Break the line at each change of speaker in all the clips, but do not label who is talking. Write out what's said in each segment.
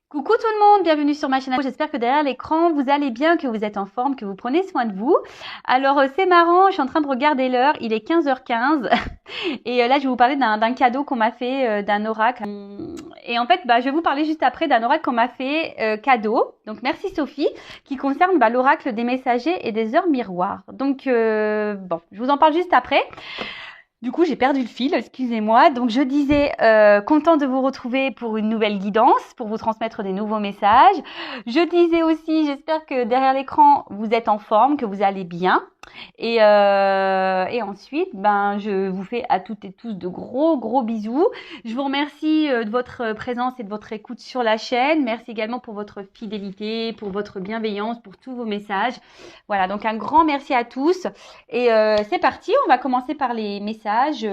Coucou tout le monde, bienvenue sur ma chaîne. J'espère que derrière l'écran, vous allez bien, que vous êtes en forme, que vous prenez soin de vous. Alors, c'est marrant, je suis en train de regarder l'heure, il est 15h15. Et là, je vais vous parler d'un cadeau qu'on m'a fait, d'un oracle. Et en fait, je vais vous parler juste après d'un oracle qu'on m'a fait cadeau. Donc, merci Sophie, qui concerne l'oracle des messagers et des heures miroirs. Donc, bon, je vous en parle juste après. Du coup, j'ai perdu le fil, excusez-moi. Donc, je disais, content de vous retrouver pour une nouvelle guidance, pour vous transmettre des nouveaux messages. Je disais aussi, j'espère que derrière l'écran, vous êtes en forme, que vous allez bien. Et ensuite, je vous fais à toutes et tous de gros bisous. Je vous remercie de votre présence et de votre écoute sur la chaîne. Merci également pour votre fidélité, pour votre bienveillance, pour tous vos messages. Voilà, donc un grand merci à tous. Et c'est parti, on va commencer par les messages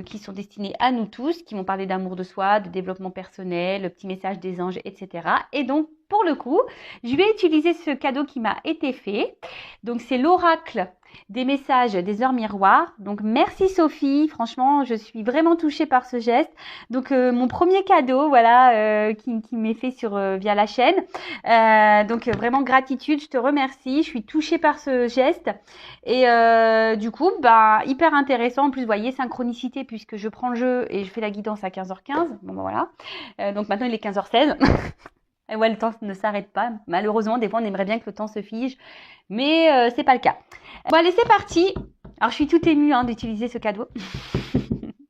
qui sont destinés à nous tous, qui vont parler d'amour de soi, de développement personnel, le petit message des anges, etc. Et donc, pour le coup, je vais utiliser ce cadeau qui m'a été fait. Donc, c'est l'oracle des messages des heures miroirs. Donc, merci Sophie. Franchement, je suis vraiment touchée par ce geste. Donc, mon premier cadeau, voilà, qui m'est fait via la chaîne. Donc, vraiment gratitude. Je te remercie. Je suis touchée par ce geste. Et du coup, hyper intéressant. En plus, vous voyez, synchronicité puisque je prends le jeu et je fais la guidance à 15h15. Bon, voilà. Donc, maintenant, il est 15h16. Et ouais, le temps ne s'arrête pas. Malheureusement, des fois, on aimerait bien que le temps se fige, mais c'est pas le cas. Bon, allez, c'est parti. Alors, je suis toute émue d'utiliser ce cadeau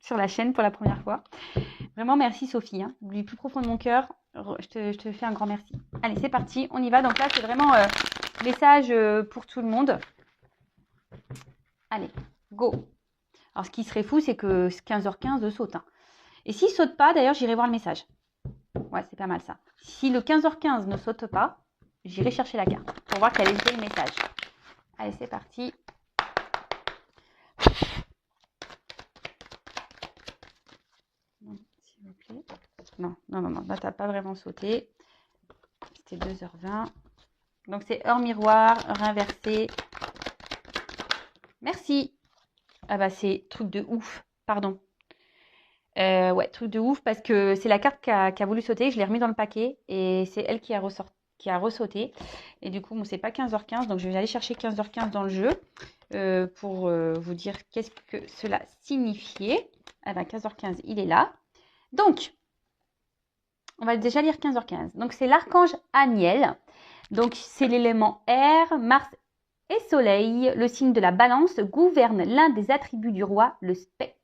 sur la chaîne pour la première fois. Vraiment, merci Sophie. Du plus profond de mon cœur, je te fais un grand merci. Allez, c'est parti. On y va. Donc là, c'est vraiment message pour tout le monde. Allez, go. Alors, ce qui serait fou, c'est que 15h15 saute. Et s'il saute pas, d'ailleurs, j'irai voir le message. Ouais, c'est pas mal ça. Si le 15h15 ne saute pas, j'irai chercher la carte pour voir quel est le message. Allez, c'est parti. Non, s'il vous plaît. Non, là, t'as pas vraiment sauté. C'était 2h20. Donc, c'est heure miroir, heure inversée. Merci. Ah c'est truc de ouf. Pardon. Ouais, truc de ouf parce que c'est la carte qui a voulu sauter. Je l'ai remis dans le paquet et c'est elle qui a ressauté. Et du coup, bon, c'est pas 15h15. Donc, je vais aller chercher 15h15 dans le jeu pour vous dire qu'est-ce que cela signifiait. Ah 15h15, il est là. Donc, on va déjà lire 15h15. Donc, c'est l'archange Aniel. Donc, c'est l'élément air, Mars et Soleil. Le signe de la balance gouverne l'un des attributs du roi, le sceptre.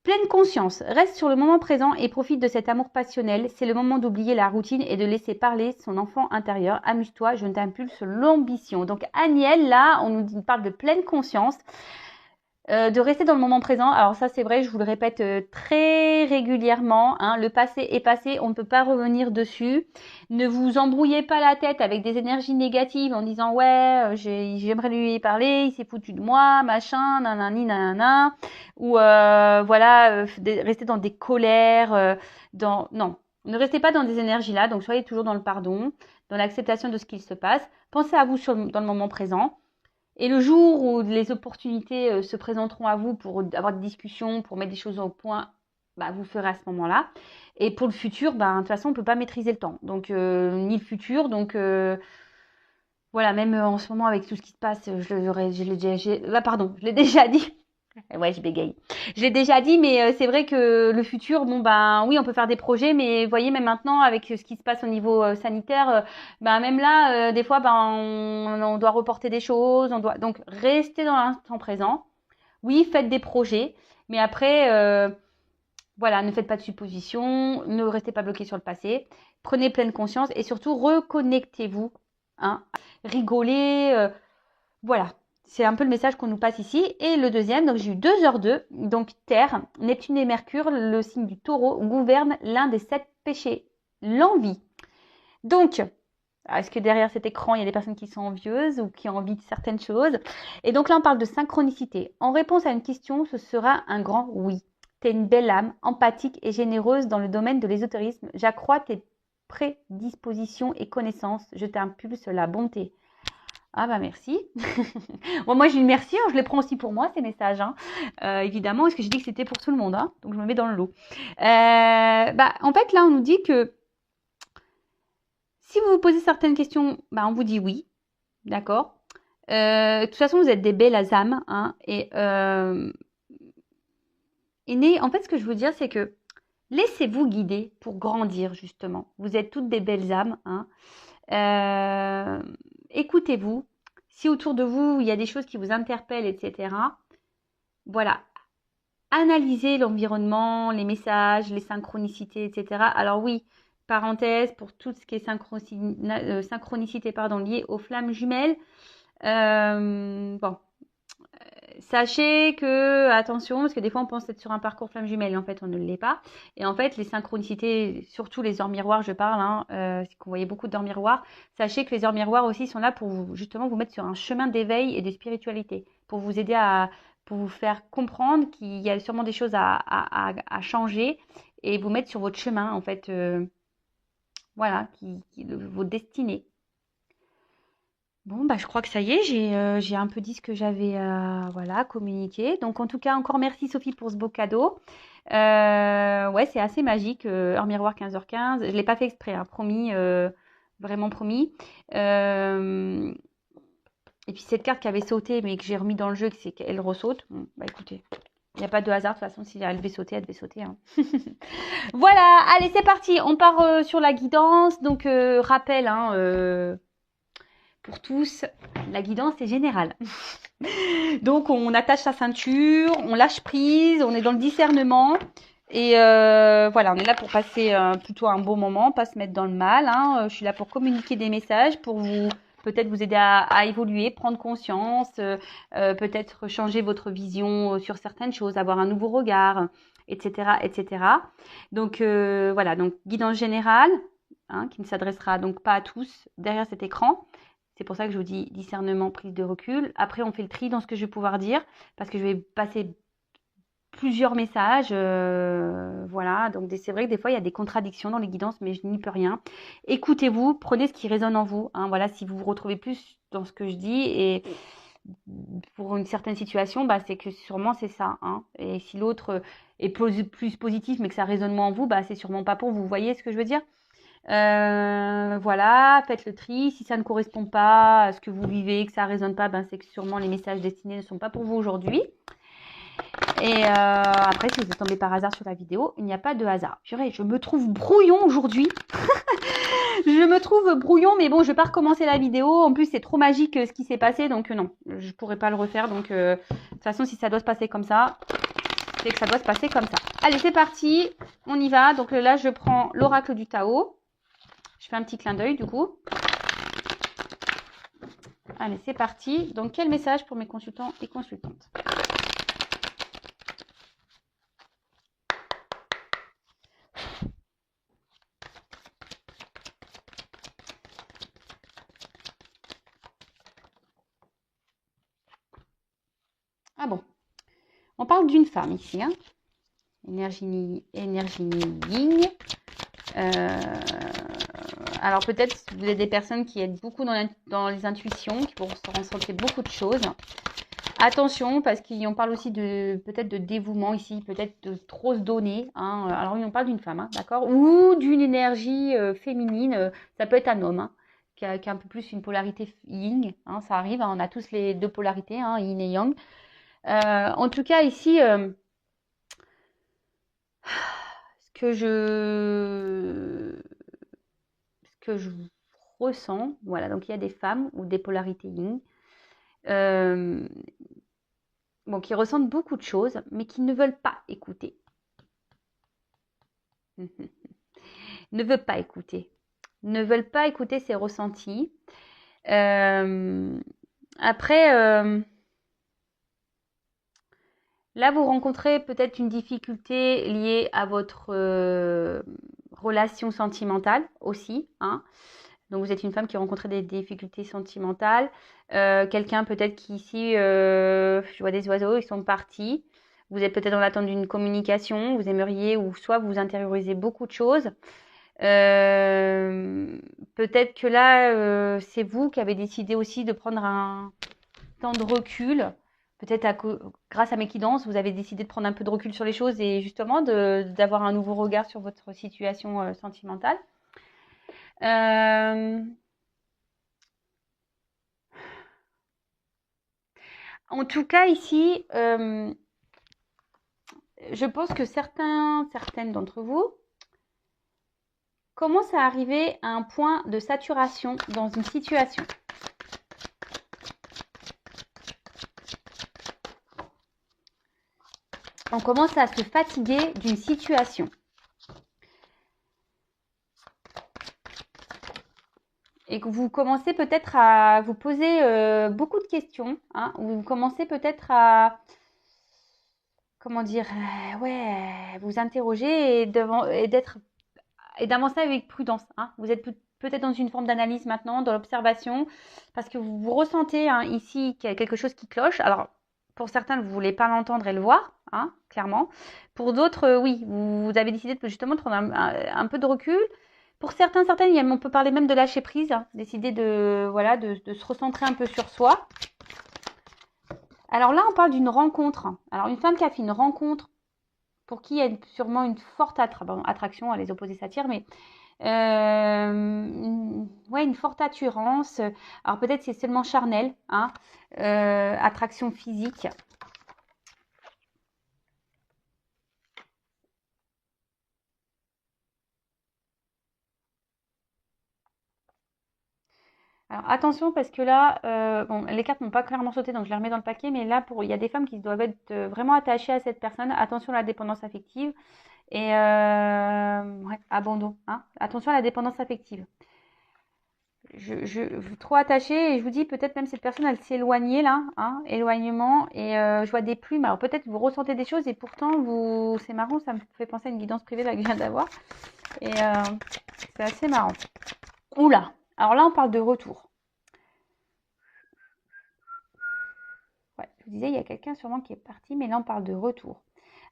Pleine conscience, reste sur le moment présent et profite de cet amour passionnel. C'est le moment d'oublier la routine et de laisser parler son enfant intérieur. Amuse-toi, je t'impulse l'ambition. Donc Aniel, là, on nous parle de pleine conscience. De rester dans le moment présent. Alors ça, c'est vrai, je vous le répète très régulièrement. Le passé est passé, on ne peut pas revenir dessus. Ne vous embrouillez pas la tête avec des énergies négatives en disant « Ouais, j'aimerais lui parler, il s'est foutu de moi, machin, nanani, nanana. » Ou voilà, rester dans des colères. Non, ne restez pas dans des énergies-là. Donc soyez toujours dans le pardon, dans l'acceptation de ce qu'il se passe. Pensez à vous dans le moment présent. Et le jour où les opportunités se présenteront à vous pour avoir des discussions, pour mettre des choses au point, vous ferez à ce moment-là. Et pour le futur, de toute façon, on ne peut pas maîtriser le temps. Donc, ni le futur. Donc, voilà, même en ce moment, avec tout ce qui se passe, je l'ai déjà dit. Ouais, je bégaye. Je l'ai déjà dit, mais c'est vrai que le futur, oui, on peut faire des projets, mais vous voyez, même maintenant, avec ce qui se passe au niveau sanitaire, même là, des fois, on doit reporter des choses, donc rester dans l'instant présent. Oui, faites des projets, mais après, voilà, ne faites pas de suppositions, ne restez pas bloqué sur le passé, prenez pleine conscience et surtout reconnectez-vous, rigolez, voilà. C'est un peu le message qu'on nous passe ici. Et le deuxième, donc j'ai eu 2h02. Donc Terre, Neptune et Mercure, le signe du taureau, gouvernent l'un des 7 péchés, l'envie. Donc, est-ce que derrière cet écran, il y a des personnes qui sont envieuses ou qui ont envie de certaines choses? Et donc là, on parle de synchronicité. En réponse à une question, ce sera un grand oui. Tu es une belle âme, empathique et généreuse dans le domaine de l'ésotérisme. J'accrois tes prédispositions et connaissances. Je t'impulse la bonté. Ah bah merci. Bon, moi je dis merci, hein, je les prends aussi pour moi ces messages, hein. Évidemment, parce que j'ai dit que c'était pour tout le monde, hein, donc je me mets dans le lot. En fait là on nous dit que si vous vous posez certaines questions, bah, on vous dit oui, d'accord. De toute façon vous êtes des belles âmes, hein, en fait ce que je veux dire c'est que laissez-vous guider pour grandir justement. Vous êtes toutes des belles âmes, hein. Écoutez-vous. Si autour de vous, il y a des choses qui vous interpellent, etc., voilà. Analysez l'environnement, les messages, les synchronicités, etc. Alors oui, parenthèse, pour tout ce qui est synchronicité liée aux flammes jumelles, bon, sachez que, attention, parce que des fois on pense être sur un parcours flamme jumelle et en fait on ne l'est pas. Et en fait, les synchronicités, surtout les heures miroirs, je parle, hein, si vous voyez beaucoup d'heures miroirs, sachez que les heures miroirs aussi sont là pour vous, justement vous mettre sur un chemin d'éveil et de spiritualité, pour vous aider pour vous faire comprendre qu'il y a sûrement des choses à changer et vous mettre sur votre chemin, en fait, voilà, votre destinée. Bon, bah, je crois que ça y est, j'ai un peu dit ce que j'avais voilà, communiqué. Donc, en tout cas, encore merci Sophie pour ce beau cadeau. Ouais, c'est assez magique. Heure miroir 15h15. Je ne l'ai pas fait exprès, hein, promis, vraiment promis. Et puis, cette carte qui avait sauté, mais que j'ai remis dans le jeu, c'est qu'elle ressaute. Bon, bah écoutez, il n'y a pas de hasard. De toute façon, si elle devait sauter, elle devait sauter, hein. Voilà, allez, c'est parti. On part sur la guidance. Donc, rappel, hein, pour tous, la guidance est générale. Donc, on attache sa ceinture, on lâche prise, on est dans le discernement. Et voilà, on est là pour passer plutôt un bon moment, pas se mettre dans le mal, hein. Je suis là pour communiquer des messages, pour vous peut-être vous aider à évoluer, prendre conscience, peut-être changer votre vision sur certaines choses, avoir un nouveau regard, etc., etc. Donc voilà, donc guidance générale, hein, qui ne s'adressera donc pas à tous derrière cet écran. C'est pour ça que je vous dis discernement, prise de recul. Après, on fait le tri dans ce que je vais pouvoir dire, parce que je vais passer plusieurs messages. Voilà, donc c'est vrai que des fois, il y a des contradictions dans les guidances, mais je n'y peux rien. Écoutez-vous, prenez ce qui résonne en vous, hein. Voilà, si vous vous retrouvez plus dans ce que je dis, et pour une certaine situation, bah, c'est que sûrement c'est ça, hein. Et si l'autre est plus positif, mais que ça résonne moins en vous, bah, c'est sûrement pas pour vous. Vous voyez ce que je veux dire? Voilà, faites le tri. Si ça ne correspond pas à ce que vous vivez, que ça ne résonne pas, ben c'est que sûrement les messages destinés ne sont pas pour vous aujourd'hui. Et après, si vous êtes tombé par hasard sur la vidéo, il n'y a pas de hasard. Purée, je me trouve brouillon aujourd'hui. Je me trouve brouillon, mais bon, je ne vais pas recommencer la vidéo. En plus, c'est trop magique ce qui s'est passé, donc non, je ne pourrais pas le refaire. Donc, de toute façon, si ça doit se passer comme ça, c'est que ça doit se passer comme ça. Allez, c'est parti, on y va. Donc là, je prends l'oracle du Tao. Je fais un petit clin d'œil du coup. Allez, c'est parti. Donc, quel message pour mes consultants et consultantes? Ah bon, on parle d'une femme ici, hein. Énergie yin. Alors peut-être vous êtes des personnes qui êtes beaucoup dans les intuitions, qui vont ressentir beaucoup de choses. Attention, parce qu'on parle aussi peut-être de dévouement ici, peut-être de trop se donner, hein. Alors oui, on parle d'une femme, hein, d'accord, ou d'une énergie féminine. Ça peut être un homme, hein, qui a un peu plus une polarité yin, hein, ça arrive, hein, on a tous les deux polarités, hein, yin et yang. En tout cas ici, ce que je ressens, voilà, donc il y a des femmes ou des polarités yin, bon, qui ressentent beaucoup de choses, mais qui ne veulent pas écouter. Ne veulent pas écouter. Ne veulent pas écouter ses ressentis. Après, là, vous rencontrez peut-être une difficulté liée à votre relation sentimentale aussi, hein. Donc, vous êtes une femme qui a rencontré des difficultés sentimentales. Quelqu'un peut-être qui ici, je vois des oiseaux, ils sont partis. Vous êtes peut-être dans l'attente d'une communication. Vous aimeriez, ou soit vous intériorisez beaucoup de choses. Peut-être que là, c'est vous qui avez décidé aussi de prendre un temps de recul. Peut-être grâce à Méquidance, vous avez décidé de prendre un peu de recul sur les choses et justement d'avoir un nouveau regard sur votre situation sentimentale. Euh, En tout cas, ici, je pense que certaines d'entre vous commencent à arriver à un point de saturation dans une situation. On commence à se fatiguer d'une situation. Et que vous commencez peut-être à vous poser beaucoup de questions, hein, ou vous commencez peut-être à, comment dire, ouais, vous interroger et d'avancer avec prudence. Hein. Vous êtes peut-être dans une forme d'analyse maintenant, dans l'observation, parce que vous ressentez hein, ici qu'il y a quelque chose qui cloche. Alors, pour certains, vous ne voulez pas l'entendre et le voir, hein, clairement. Pour d'autres, oui, vous avez décidé justement de prendre un peu de recul. Pour certaines, on peut parler même de lâcher prise, hein, décider de se recentrer un peu sur soi. Alors là, on parle d'une rencontre. Alors, une femme qui a fait une rencontre, pour qui il y a sûrement une forte attraction, les opposés s'attirent, mais une forte attirance. Alors peut-être c'est seulement charnel, hein, attraction physique. Alors attention parce que là, bon, les cartes n'ont pas clairement sauté, donc je les remets dans le paquet, mais là, il y a des femmes qui doivent être vraiment attachées à cette personne. Attention à la dépendance affective et abandon. Hein. Attention à la dépendance affective. Trop attachée et je vous dis peut-être même cette personne elle s'est éloignée là, hein, éloignement et je vois des plumes. Alors peut-être vous ressentez des choses et pourtant c'est marrant, ça me fait penser à une guidance privée là que je viens d'avoir et c'est assez marrant. Oula, alors là on parle de retour. Ouais, je vous disais il y a quelqu'un sûrement qui est parti, mais là on parle de retour.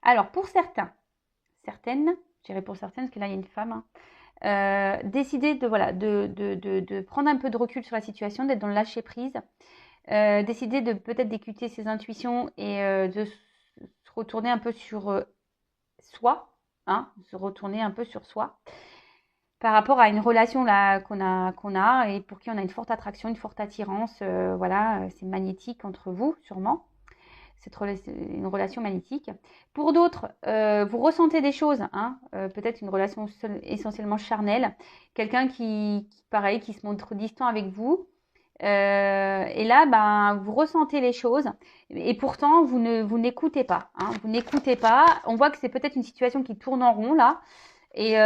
Alors pour certaines, je dirais pour certaines parce que là il y a une femme. Hein, décider de prendre un peu de recul sur la situation, d'être dans le lâcher prise, décider de peut-être d'écouter ses intuitions et de se retourner un peu sur soi, hein, se retourner un peu sur soi par rapport à une relation là qu'on a et pour qui on a une forte attraction, une forte attirance, c'est magnétique entre vous sûrement. C'est une relation magnétique. Pour d'autres, vous ressentez des choses, hein, peut-être une relation essentiellement charnelle, quelqu'un qui se montre distant avec vous. Et là, ben, vous ressentez les choses et pourtant, vous n'écoutez pas. Hein, vous n'écoutez pas. On voit que c'est peut-être une situation qui tourne en rond là. Et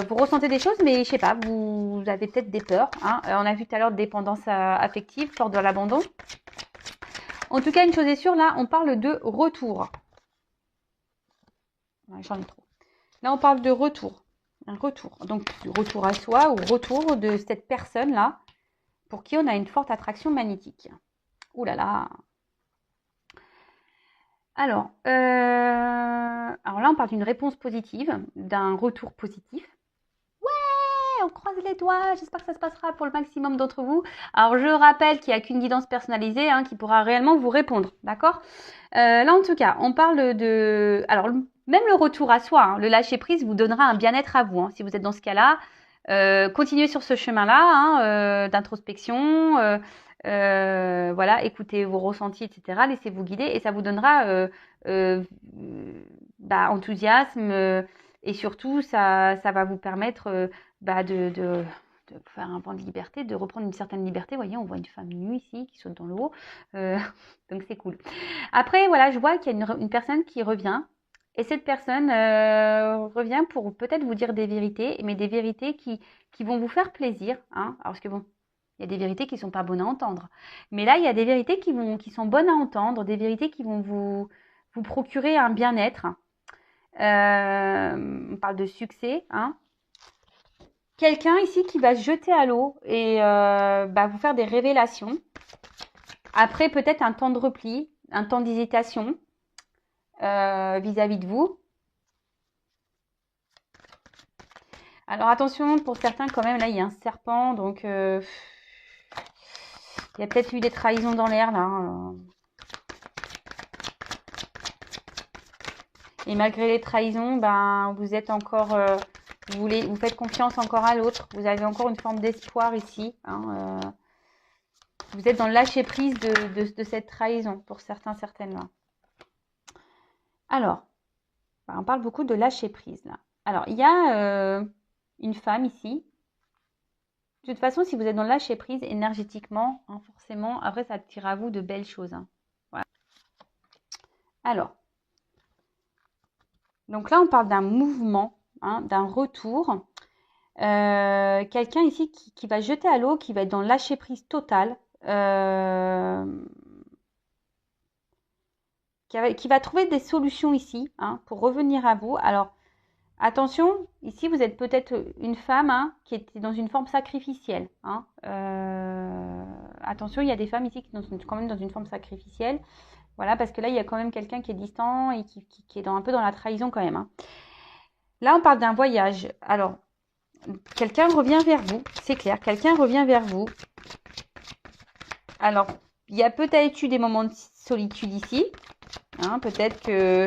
vous ressentez des choses, mais je sais pas, vous avez peut-être des peurs. Hein. On a vu tout à l'heure dépendance affective, peur de l'abandon. En tout cas, une chose est sûre, là, on parle de retour. J'en ai trop. Là, on parle de retour. Un retour. Donc, du retour à soi ou retour de cette personne-là pour qui on a une forte attraction magnétique. Ouh là là. Alors là, on parle d'une réponse positive, d'un retour positif. On croise les doigts, j'espère que ça se passera pour le maximum d'entre vous. Alors je rappelle qu'il n'y a qu'une guidance personnalisée hein, qui pourra réellement vous répondre, d'accord là en tout cas, on parle de... Alors même le retour à soi, hein, le lâcher prise vous donnera un bien-être à vous. Hein, si vous êtes dans ce cas-là, continuez sur ce chemin-là hein, d'introspection, écoutez vos ressentis, etc. Laissez-vous guider et ça vous donnera enthousiasme et surtout ça va vous permettre de faire un vent de liberté, de reprendre une certaine liberté. Vous voyez, on voit une femme nue ici qui saute dans l'eau. Donc c'est cool. Après, voilà, je vois qu'il y a une personne qui revient. Et cette personne revient pour peut-être vous dire des vérités, mais des vérités qui vont vous faire plaisir. Hein. Alors, parce que bon, il y a des vérités qui ne sont pas bonnes à entendre. Mais là, il y a des vérités qui sont bonnes à entendre, des vérités qui vont vous procurer un bien-être. On parle de succès, hein. Quelqu'un ici qui va se jeter à l'eau et vous faire des révélations. Après, peut-être un temps de repli, un temps d'hésitation vis-à-vis de vous. Alors attention, pour certains quand même, là il y a un serpent, donc il y a peut-être eu des trahisons dans l'air là. Et malgré les trahisons, ben vous êtes encore, vous faites confiance encore à l'autre. Vous avez encore une forme d'espoir ici. Hein, vous êtes dans le lâcher prise de cette trahison pour certains, certaines là. Alors, ben, on parle beaucoup de lâcher prise là. Alors il y a une femme ici. De toute façon, si vous êtes dans le lâcher prise énergétiquement, hein, forcément, après ça attire à vous de belles choses. Hein. Voilà. Alors, donc là on parle d'un mouvement, hein, d'un retour. Quelqu'un ici qui va jeter à l'eau, qui va être dans le lâcher prise total, qui va trouver des solutions ici, hein, pour revenir à vous. Alors, attention, ici vous êtes peut-être une femme, hein, qui était dans une forme sacrificielle. Hein. Attention, il y a des femmes ici qui sont quand même dans une forme sacrificielle. Voilà, parce que là, il y a quand même quelqu'un qui est distant et qui est un peu dans la trahison quand même. Hein. Là, on parle d'un voyage. Alors, quelqu'un revient vers vous, c'est clair, quelqu'un revient vers vous. Alors, il y a peut-être eu des moments de solitude ici. Hein, peut-être que...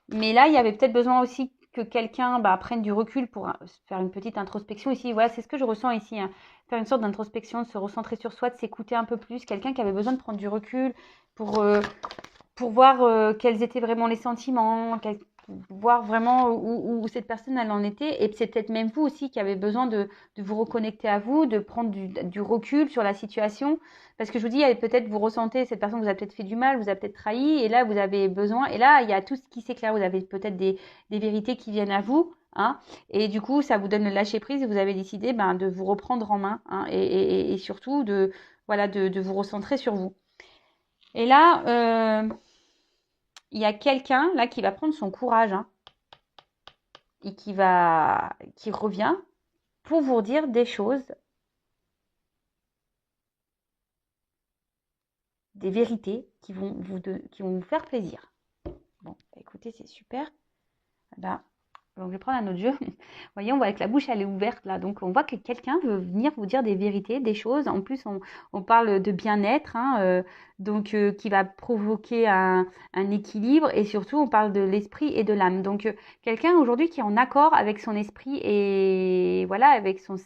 Mais là, il y avait peut-être besoin aussi que quelqu'un prenne du recul pour faire une petite introspection ici. Voilà, c'est ce que je ressens ici. Hein. Faire une sorte d'introspection, de se recentrer sur soi, de s'écouter un peu plus. Quelqu'un qui avait besoin de prendre du recul pour voir quels étaient vraiment les sentiments, voir vraiment où cette personne elle en était. Et c'est peut-être même vous aussi qui avez besoin de vous reconnecter à vous, de prendre du recul sur la situation. Parce que je vous dis, peut-être vous ressentez, cette personne vous a peut-être fait du mal, vous a peut-être trahi, et là vous avez besoin, et là il y a tout ce qui s'éclaire, vous avez peut-être des vérités qui viennent à vous. Hein, et du coup, ça vous donne le lâcher prise et vous avez décidé de vous reprendre en main, hein, et surtout de vous recentrer sur vous. Et là, il y a quelqu'un là qui va prendre son courage, hein, et qui revient pour vous dire des choses, des vérités qui vont vous faire plaisir. Bon, écoutez, c'est super. Là, donc je vais prendre un autre jeu. Vous voyez, on voit que la bouche elle est ouverte là, donc on voit que quelqu'un veut venir vous dire des vérités, des choses. En plus, on parle de bien-être, hein, donc qui va provoquer un équilibre, et surtout on parle de l'esprit et de l'âme. Donc quelqu'un aujourd'hui qui est en accord avec son esprit et voilà, avec son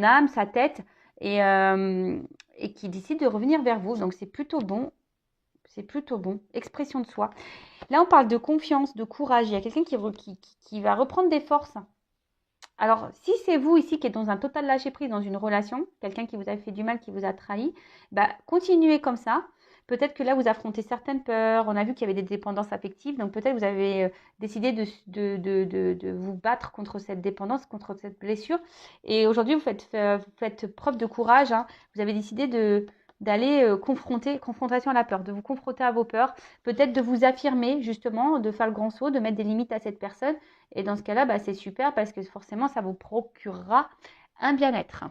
âme, sa tête, et qui décide de revenir vers vous. Donc c'est plutôt bon. C'est plutôt bon. Expression de soi. Là, on parle de confiance, de courage. Il y a quelqu'un qui va reprendre des forces. Alors, si c'est vous ici qui êtes dans un total lâcher-prise dans une relation, quelqu'un qui vous a fait du mal, qui vous a trahi, continuez comme ça. Peut-être que là, vous affrontez certaines peurs. On a vu qu'il y avait des dépendances affectives. Donc, peut-être vous avez décidé de vous battre contre cette dépendance, contre cette blessure. Et aujourd'hui, vous faites preuve de courage. Hein. Vous avez décidé d'aller confrontation à la peur, de vous confronter à vos peurs, peut-être de vous affirmer justement, de faire le grand saut, de mettre des limites à cette personne. Et dans ce cas-là, c'est super parce que forcément, ça vous procurera un bien-être.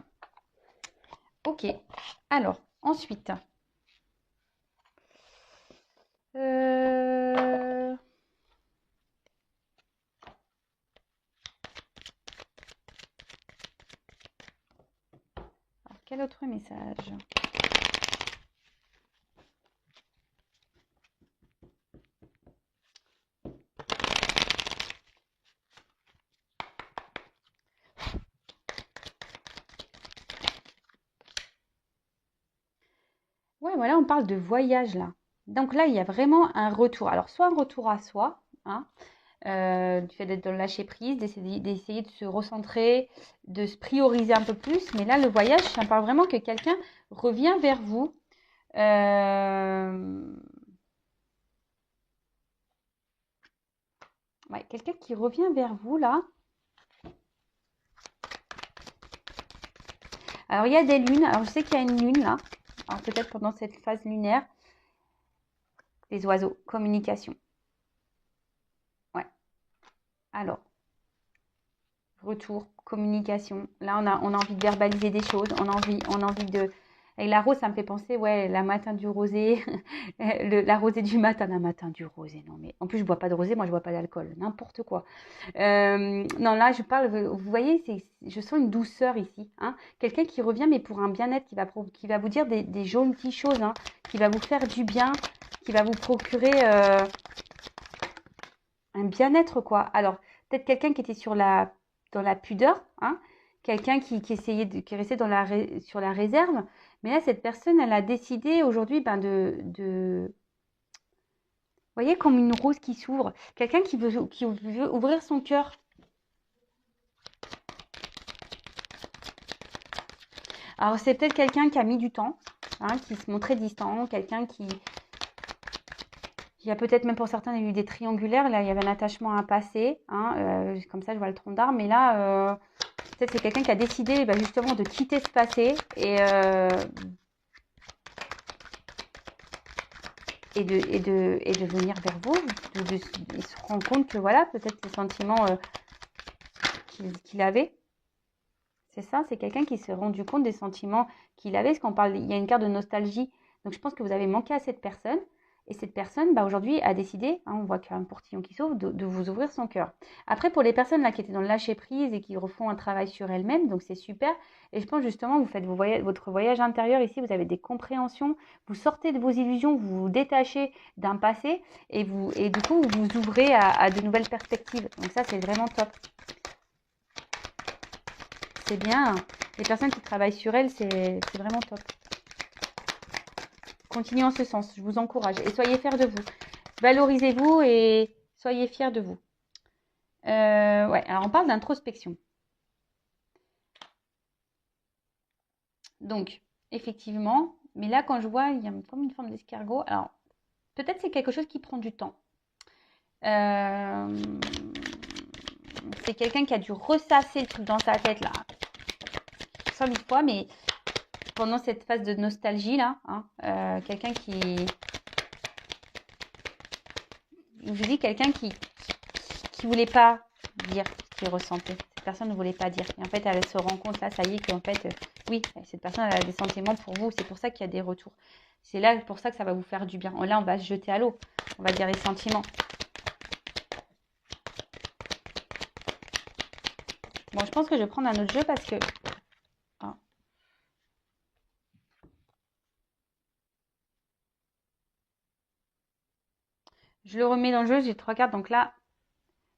Ok, alors, ensuite. Alors, quel autre message ? Ouais, voilà, on parle de voyage là. Donc là, il y a vraiment un retour. Alors, soit un retour à soi, hein, du fait d'être dans le lâcher prise, d'essayer de se recentrer, de se prioriser un peu plus. Mais là, le voyage, ça parle vraiment que quelqu'un revient vers vous. Ouais, quelqu'un qui revient vers vous là. Alors, il y a des lunes. Alors, je sais qu'il y a une lune là. Alors, peut-être pendant cette phase lunaire. Les oiseaux, communication. Ouais. Alors, retour, communication. Là, on a envie de verbaliser des choses. On a envie Avec la rose, ça me fait penser, ouais, la matin du rosé, la rosée du matin, la matin du rosé. Non, mais en plus, je bois pas de rosé, moi, je bois pas d'alcool, n'importe quoi. Non, là, je parle, vous voyez, je sens une douceur ici. Hein. Quelqu'un qui revient, mais pour un bien-être, qui va vous dire des jolies choses, hein, qui va vous faire du bien, qui va vous procurer un bien-être, quoi. Alors, peut-être quelqu'un qui était dans la pudeur, hein, quelqu'un qui essayait qui restait sur la réserve. Mais là, cette personne, elle a décidé aujourd'hui ben, vous voyez, comme une rose qui s'ouvre. Quelqu'un qui veut ouvrir son cœur. Alors, c'est peut-être quelqu'un qui a mis du temps, hein, qui se montrait distant, quelqu'un qui... Il y a peut-être même pour certains, il y a eu des triangulaires. Là, il y avait un attachement à un passé. Hein, comme ça, je vois le tronc d'arbre. Mais là, peut-être c'est quelqu'un qui a décidé bah, justement de quitter ce passé et de venir vers vous. Il se rend compte que voilà, peut-être ces sentiments qu'il avait. C'est ça, c'est quelqu'un qui s'est rendu compte des sentiments qu'il avait. Parce qu'on parle, il y a une carte de nostalgie. Donc je pense que vous avez manqué à cette personne. Et cette personne, bah, aujourd'hui, a décidé, hein, on voit qu'il y a un portillon qui s'ouvre, de vous ouvrir son cœur. Après, pour les personnes là qui étaient dans le lâcher-prise et qui refont un travail sur elles-mêmes, donc c'est super. Et je pense justement, vous faites votre voyage intérieur ici, vous avez des compréhensions, vous sortez de vos illusions, vous vous détachez d'un passé et du coup, vous vous ouvrez à de nouvelles perspectives. Donc ça, c'est vraiment top. C'est bien. Les personnes qui travaillent sur elles, c'est vraiment top. Continuez en ce sens, je vous encourage. Et soyez fiers de vous. Valorisez-vous et soyez fiers de vous. Ouais, alors on parle d'introspection. Donc, effectivement, mais là, quand je vois, il y a comme une forme d'escargot. Alors, peut-être c'est quelque chose qui prend du temps. C'est quelqu'un qui a dû ressasser le truc dans sa tête, là. 100 000 fois, mais pendant cette phase de nostalgie, là, hein, quelqu'un qui... Je vous dis, quelqu'un qui voulait pas dire ce qu'il ressentait. Cette personne ne voulait pas dire. Et en fait, elle se rend compte, là, ça y est, qu'en fait, oui, cette personne, elle a des sentiments pour vous. C'est pour ça qu'il y a des retours. C'est là pour ça que ça va vous faire du bien. Là, on va se jeter à l'eau. On va dire les sentiments. Bon, je pense que je vais prendre un autre jeu parce que... Ah. Je le remets dans le jeu, j'ai 3 cartes. Donc là,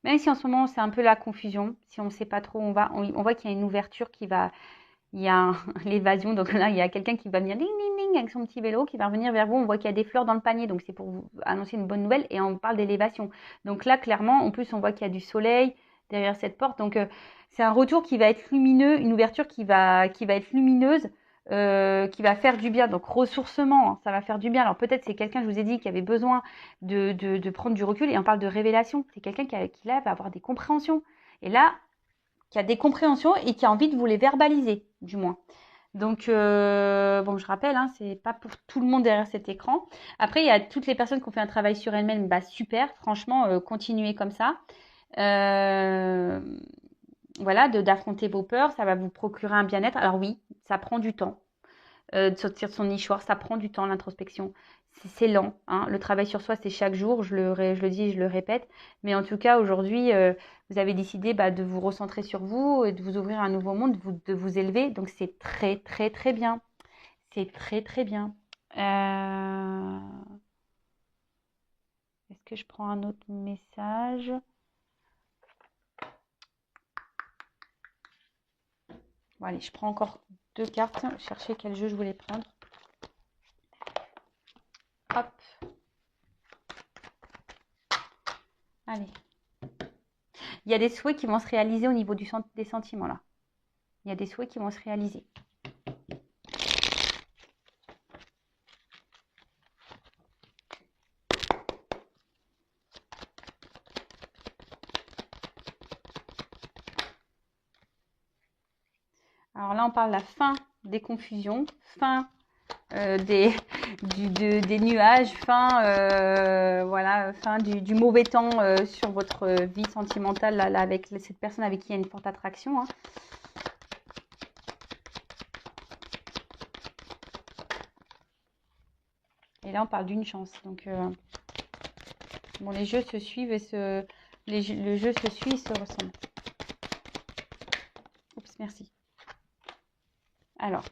même si en ce moment, c'est un peu la confusion, si on ne sait pas trop où on va, on voit qu'il y a une ouverture qui va... Il y a l'évasion, donc là, il y a quelqu'un qui va venir ding, ding, ding, avec son petit vélo, qui va revenir vers vous. On voit qu'il y a des fleurs dans le panier, donc c'est pour vous annoncer une bonne nouvelle. Et on parle d'élévation. Donc là, clairement, en plus, on voit qu'il y a du soleil derrière cette porte. Donc, c'est un retour qui va être lumineux, une ouverture qui va être lumineuse, qui va faire du bien. Donc, ressourcement, hein, ça va faire du bien. Alors, peut-être c'est quelqu'un, je vous ai dit, qui avait besoin de prendre du recul. Et on parle de révélation. C'est quelqu'un qui là, va avoir des compréhensions. Et là, qui a des compréhensions et qui a envie de vous les verbaliser, du moins. Donc, bon, je rappelle, hein, c'est pas pour tout le monde derrière cet écran. Après, il y a toutes les personnes qui ont fait un travail sur elles-mêmes, bah super, franchement, continuez comme ça. Voilà, d'affronter vos peurs, ça va vous procurer un bien-être. Alors oui, ça prend du temps de sortir de son nichoir, ça prend du temps l'introspection. C'est lent, hein. Le travail sur soi, c'est chaque jour, je le dis et je le répète. Mais en tout cas, aujourd'hui, vous avez décidé bah, de vous recentrer sur vous, et de vous ouvrir un nouveau monde, de vous élever. Donc c'est très, très, très bien. C'est très, très bien. Est-ce que je prends un autre message? Bon, allez, je prends encore 2 cartes. Chercher quel jeu je voulais prendre. Hop. Allez. Il y a des souhaits qui vont se réaliser au niveau des sentiments, là. Il y a des souhaits qui vont se réaliser. Alors là, on parle de la fin des confusions, fin des nuages, fin, voilà, fin du mauvais temps sur votre vie sentimentale là, avec cette personne avec qui il y a une forte attraction. Hein. Et là, on parle d'une chance. Donc, bon, les jeux se suivent et le jeu se suit et se ressemble. Oups, merci. Alors,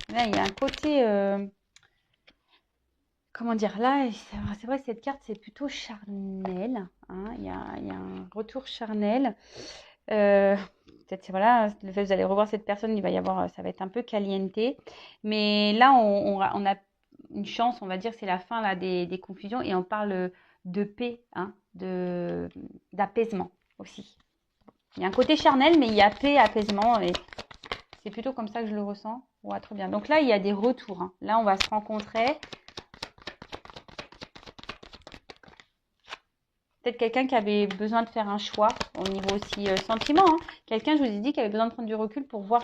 là, il y a un côté... comment dire, là, c'est vrai que cette carte, c'est plutôt charnel. Hein, il y a un retour charnel. Peut-être, voilà, le fait que vous allez revoir cette personne, il va y avoir, ça va être un peu caliente. Mais là, on a une chance, on va dire, c'est la fin là, des confusions. Et on parle de paix, hein, d'apaisement aussi. Il y a un côté charnel, mais il y a paix, apaisement. Et c'est plutôt comme ça que je le ressens. Ouais, trop bien. Donc là, il y a des retours. Hein. Là, on va se rencontrer. Peut-être quelqu'un qui avait besoin de faire un choix au niveau aussi sentiment. Hein. Quelqu'un, je vous ai dit, qui avait besoin de prendre du recul pour voir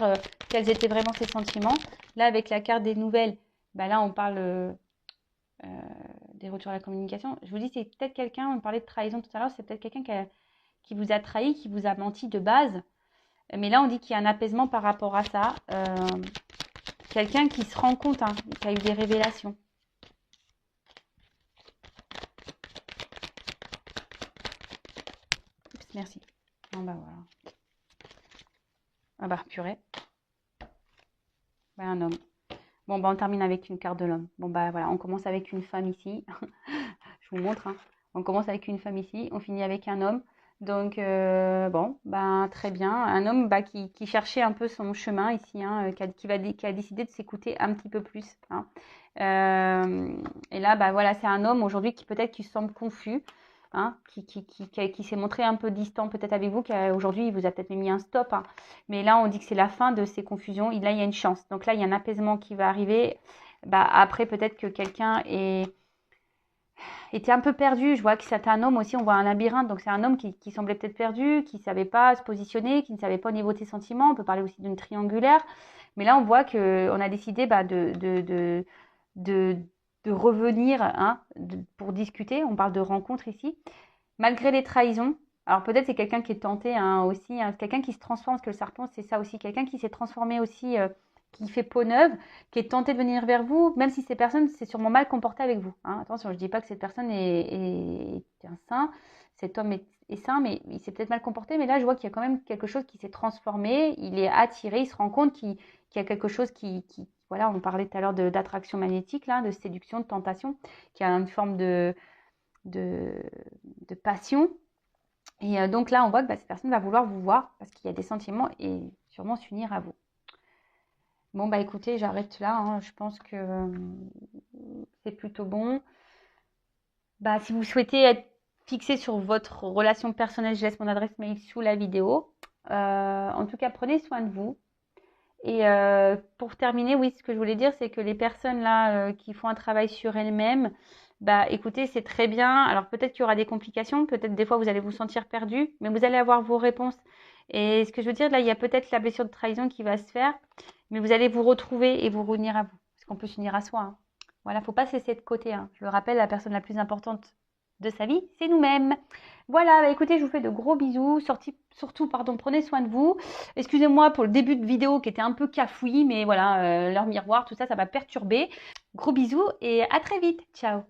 quels étaient vraiment ses sentiments. Là, avec la carte des nouvelles, bah là, on parle des retours à la communication. Je vous dis, c'est peut-être quelqu'un, on parlait de trahison tout à l'heure, c'est peut-être quelqu'un qui vous a trahi, qui vous a menti de base. Mais là, on dit qu'il y a un apaisement par rapport à ça. Quelqu'un qui se rend compte, hein, qui a eu des révélations. Oups, merci. Bon, bah voilà. Ah bah, purée. Ouais, un homme. Bon, bah, on termine avec une carte de l'homme. Bon, bah voilà, on commence avec une femme ici. Je vous montre. Hein. On commence avec une femme ici. On finit avec un homme. Donc, bon, bah, très bien. Un homme bah, qui cherchait un peu son chemin ici, hein, qui a décidé de s'écouter un petit peu plus. Hein. Et là, bah, voilà, c'est un homme aujourd'hui qui peut-être qui semble confus. Hein, qui s'est montré un peu distant peut-être avec vous, aujourd'hui il vous a peut-être mis un stop, hein. Mais là on dit que c'est la fin de ces confusions, là il y a une chance, donc là il y a un apaisement qui va arriver. Bah, après peut-être que quelqu'un était un peu perdu, je vois que c'est un homme aussi, on voit un labyrinthe, donc c'est un homme qui semblait peut-être perdu, qui ne savait pas se positionner, qui ne savait pas au niveau de ses sentiments, on peut parler aussi d'une triangulaire, mais là on voit qu'on a décidé bah, de revenir hein, pour discuter. On parle de rencontre ici. Malgré les trahisons, alors peut-être c'est quelqu'un qui est tenté hein, aussi, hein, quelqu'un qui se transforme, parce que le serpent c'est ça aussi, quelqu'un qui s'est transformé aussi, qui fait peau neuve, qui est tenté de venir vers vous, même si ces personnes s'est sûrement mal comportée avec vous. Hein. Attention, je ne dis pas que cette personne est un saint, cet homme est saint, mais il s'est peut-être mal comporté, mais là je vois qu'il y a quand même quelque chose qui s'est transformé, il est attiré, il se rend compte qu'il y a quelque chose voilà, on parlait tout à l'heure d'attraction magnétique, là, de séduction, de tentation, qui a une forme de passion. Et donc là, on voit que bah, cette personne va vouloir vous voir parce qu'il y a des sentiments et sûrement s'unir à vous. Bon, bah écoutez, j'arrête là. Hein. Je pense que c'est plutôt bon. Bah, si vous souhaitez être fixé sur votre relation personnelle, je laisse mon adresse mail sous la vidéo. En tout cas, prenez soin de vous. Et pour terminer, oui, ce que je voulais dire, c'est que les personnes là qui font un travail sur elles-mêmes, bah écoutez, c'est très bien. Alors peut-être qu'il y aura des complications, peut-être des fois vous allez vous sentir perdu, mais vous allez avoir vos réponses. Et ce que je veux dire, là, il y a peut-être la blessure de trahison qui va se faire, mais vous allez vous retrouver et vous revenir à vous. Parce qu'on peut s'unir à soi. Hein. Voilà, faut pas se laisser de côté. Hein. Je le rappelle, la personne la plus importante de sa vie, c'est nous-mêmes. Voilà, bah écoutez, je vous fais de gros bisous. Surtout, pardon, prenez soin de vous. Excusez-moi pour le début de vidéo qui était un peu cafouillis, mais voilà, leur miroir, tout ça, ça m'a perturbé. Gros bisous et à très vite. Ciao.